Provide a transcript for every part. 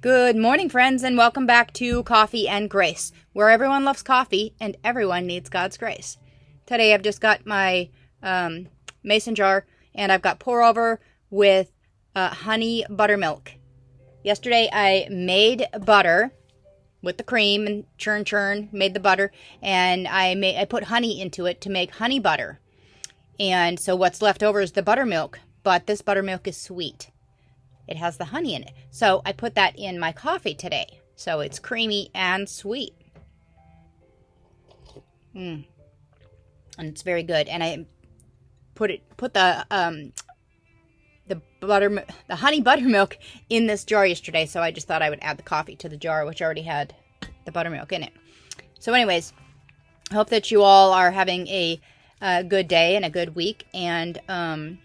Good morning, friends, and welcome back to Coffee and Grace, where everyone loves coffee and everyone needs God's grace. Today I've just got my mason jar, and I've got pour over with honey buttermilk. Yesterday I made butter with the cream and churn, made the butter, and I put honey into it to make honey butter. And so what's left over is the buttermilk, but this buttermilk is sweet. It has the honey in it. So I put that in my coffee today. So it's creamy and sweet. And it's very good. And I put the honey buttermilk in this jar yesterday. So I just thought I would add the coffee to the jar, which already had the buttermilk in it. So anyways, I hope that you all are having a good day and a good week. And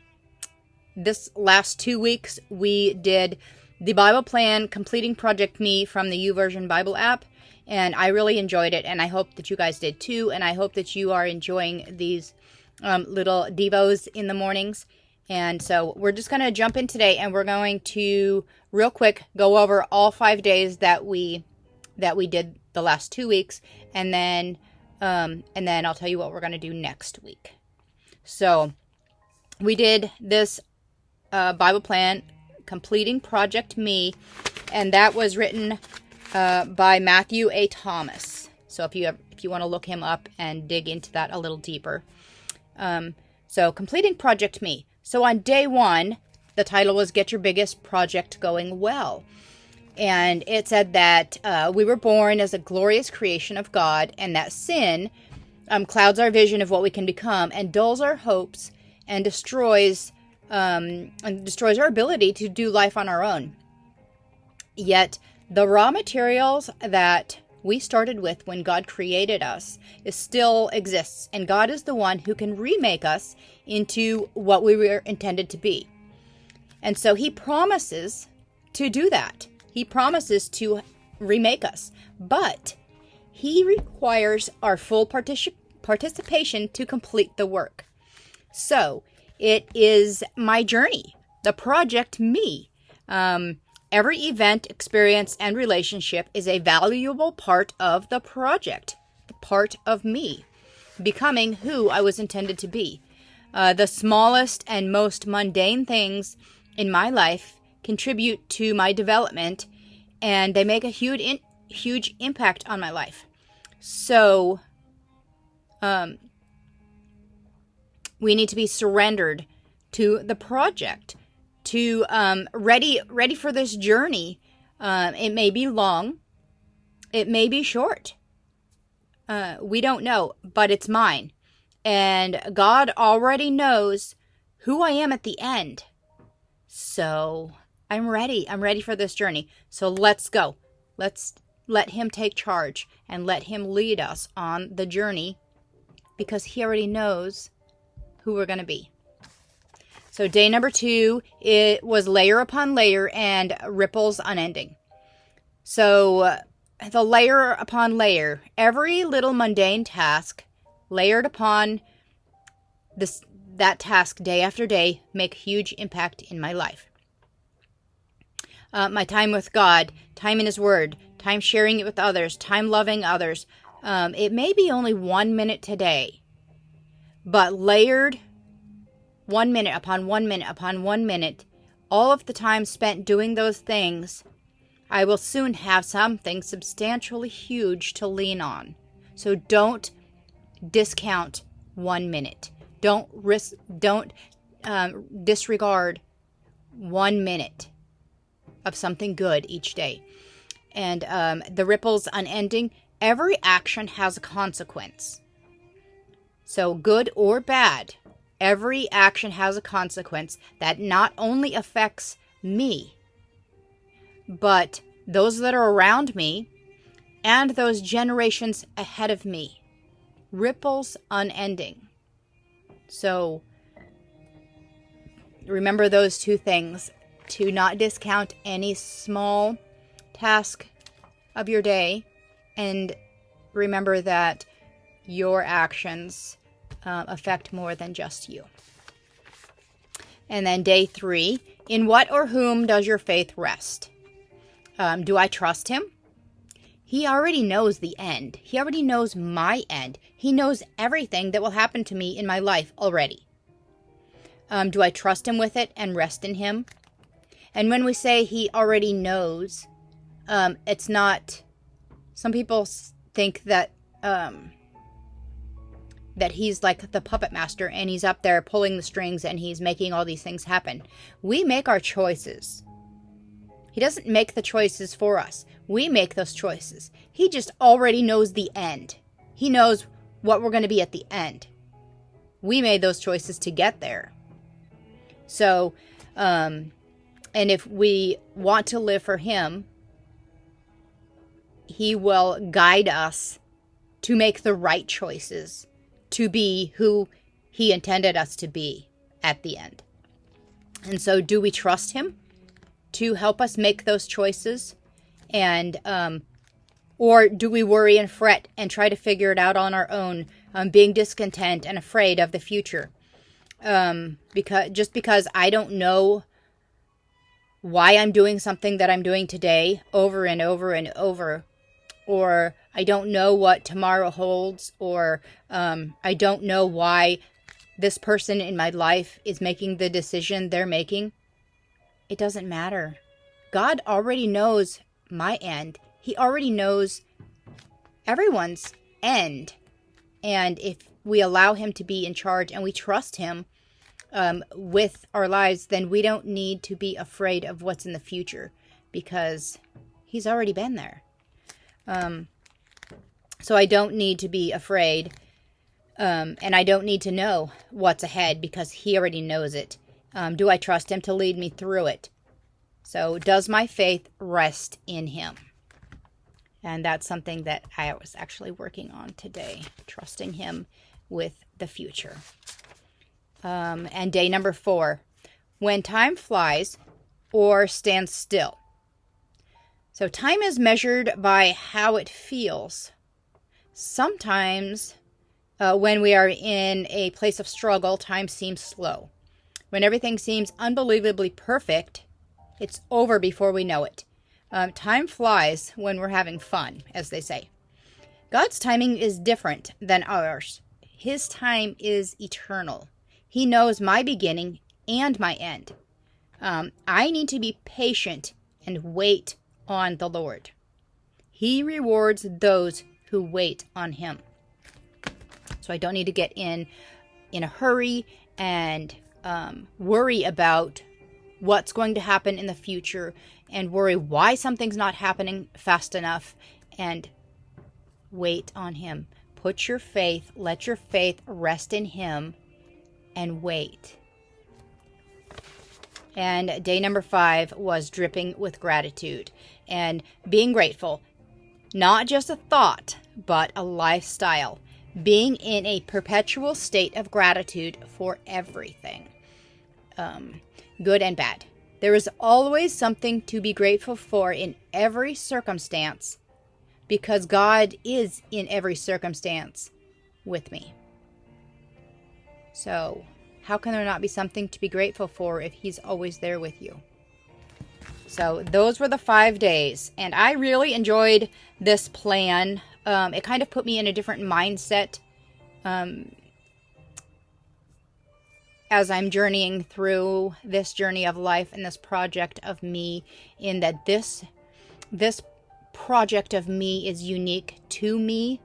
this last 2 weeks, we did the Bible Plan Completing Project Me from the YouVersion Bible app, and I really enjoyed it, and I hope that you guys did too, and I hope that you are enjoying these little devos in the mornings. And so we're just going to jump in today, and we're going to, real quick, go over all 5 days that we did the last 2 weeks, and then I'll tell you what we're going to do next week. So we did this Bible plan, Completing Project Me, and that was written by Matthew A. Thomas. So if you want to look him up and dig into that a little deeper. So Completing Project Me. So on day 1, the title was Get Your Biggest Project Going Well. And it said that we were born as a glorious creation of God, and that sin clouds our vision of what we can become and dulls our hopes and destroys our ability to do life on our own. Yet the raw materials that we started with when God created us still exists, and God is the one who can remake us into what we were intended to be. And so he promises to do that. He promises to remake us, but he requires our full participation to complete the work. So it is my journey, the project me. Every event, experience, and relationship is a valuable part of the project, part of me, becoming who I was intended to be. The smallest and most mundane things in my life contribute to my development, and they make a huge impact on my life. So, we need to be surrendered to the project, to ready for this journey. It may be long, it may be short. We don't know, but it's mine. And God already knows who I am at the end. So I'm ready. I'm ready for this journey. So let's go. Let's let him take charge and let him lead us on the journey, because he already knows who we're going to be. So day number 2, it was layer upon layer and ripples unending. So the layer upon layer, every little mundane task layered upon that task day after day make huge impact in my life. My time with God, time in his word, time sharing it with others, time loving others. It may be only 1 minute today, but layered 1 minute upon 1 minute upon 1 minute, all of the time spent doing those things, I will soon have something substantially huge to lean on. So don't discount 1 minute. Don't disregard 1 minute of something good each day. And the ripples unending, every action has a consequence. So good or bad, every action has a consequence that not only affects me, but those that are around me and those generations ahead of me. Ripples unending. So remember those two things, to not discount any small task of your day, and remember that your actions affect more than just you. And then day 3, in what or whom does your faith rest? Do I trust him? He already knows the end. He already knows my end. He knows everything that will happen to me in my life already. Do I trust him with it and rest in him? And when we say he already knows, it's not, some people think that, that he's like the puppet master and he's up there pulling the strings and he's making all these things happen. We make our choices. He doesn't make the choices for us. We make those choices. He just already knows the end. He knows what we're going to be at the end. We made those choices to get there. So, and if we want to live for him, he will guide us to make the right choices, to be who he intended us to be at the end. And so do we trust him to help us make those choices? And, or do we worry and fret and try to figure it out on our own, being discontent and afraid of the future? Because I don't know why I'm doing something that I'm doing today over and over and over, or I don't know what tomorrow holds, or I don't know why this person in my life is making the decision they're making. It doesn't matter. God already knows my end. He already knows everyone's end. And if we allow him to be in charge and we trust him with our lives, then we don't need to be afraid of what's in the future, because he's already been there. So I don't need to be afraid, and I don't need to know what's ahead, because he already knows it. Do I trust him to lead me through it? So does my faith rest in him? And that's something that I was actually working on today, trusting him with the future. And day number 4, when time flies or stands still. So time is measured by how it feels. Sometimes when we are in a place of struggle, time seems slow. When everything seems unbelievably perfect, it's over before we know it. Time flies when we're having fun, as they say. God's timing is different than ours. His time is eternal. He knows my beginning and my end. I need to be patient and wait on the Lord. He rewards those who wait on him. So I don't need to get in a hurry and worry about what's going to happen in the future, and worry why something's not happening fast enough, and wait on him. Put your faith, let your faith rest in him, and wait. And day number 5 was dripping with gratitude and being grateful. Not just a thought, but a lifestyle. Being in a perpetual state of gratitude for everything. Good and bad. There is always something to be grateful for in every circumstance, because God is in every circumstance with me. So, how can there not be something to be grateful for if he's always there with you? So, those were the 5 days, and I really enjoyed this plan. It kind of put me in a different mindset as I'm journeying through this journey of life and this project of me, in that this project of me is unique to me,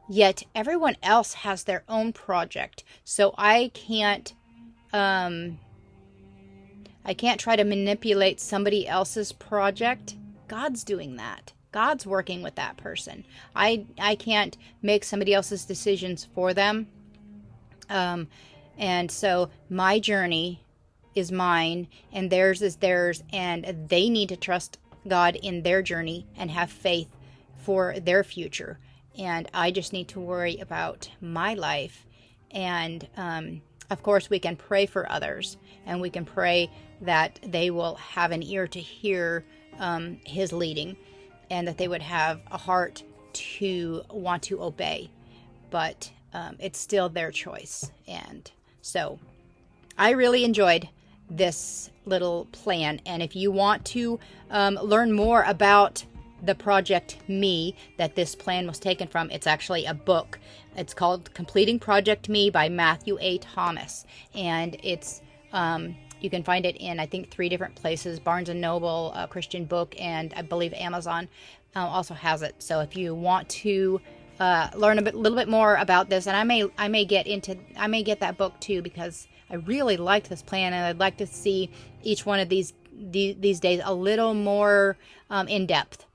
yet everyone else has their own project. So I can't try to manipulate somebody else's project. God's doing that. God's working with that person. I can't make somebody else's decisions for them. And so my journey is mine, and theirs is theirs, and they need to trust God in their journey and have faith for their future. And I just need to worry about my life. And of course, we can pray for others, and we can pray that they will have an ear to hear his leading, and that they would have a heart to want to obey. But it's still their choice. And so I really enjoyed this little plan. And if you want to learn more about the Project Me that this plan was taken from, it's actually a book. It's called Completing Project Me by Matthew A. Thomas. And it's you can find it in, I think, 3 different places: Barnes & Noble, Christian Book, and I believe Amazon also has it. So if you want to learn a little bit more about this, and I may get that book too, because I really liked this plan, and I'd like to see each one of these days a little more in depth.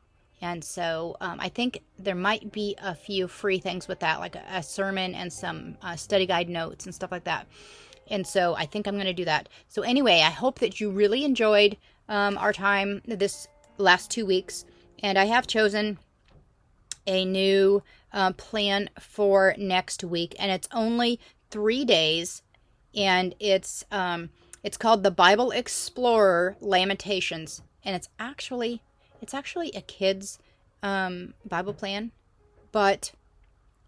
And so I think there might be a few free things with that, like a sermon and some study guide notes and stuff like that. And so I think I'm going to do that. So anyway, I hope that you really enjoyed our time this last 2 weeks. And I have chosen a new plan for next week. And it's only 3 days. And it's called the Bible Explorer Lamentations. And it's actually a kid's Bible plan. But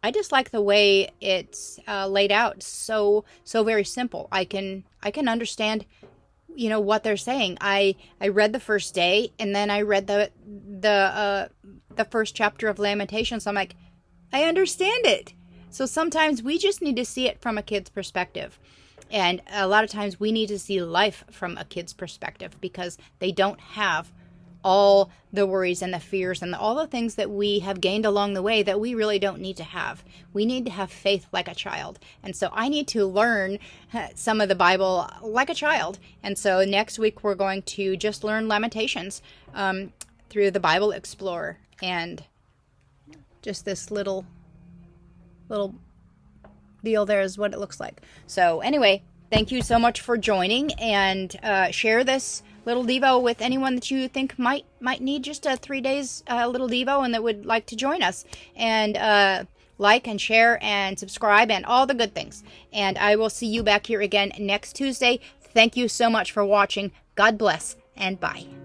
I just like the way it's laid out. So very simple. I can understand, what they're saying. I read the first day, and then I read the first chapter of Lamentations. I'm like, I understand it. So sometimes we just need to see it from a kid's perspective. And a lot of times we need to see life from a kid's perspective, because they don't have all the worries and the fears and all the things that we have gained along the way that we really don't need to have. We need to have faith like a child. And so I need to learn some of the Bible like a child. And so next week we're going to just learn Lamentations through the Bible Explorer, and just this little deal there is what it looks like. So anyway, thank you so much for joining, and share this little Devo with anyone that you think might need just a 3 days little Devo and that would like to join us. And like and share and subscribe and all the good things. And I will see you back here again next Tuesday. Thank you so much for watching. God bless, and bye.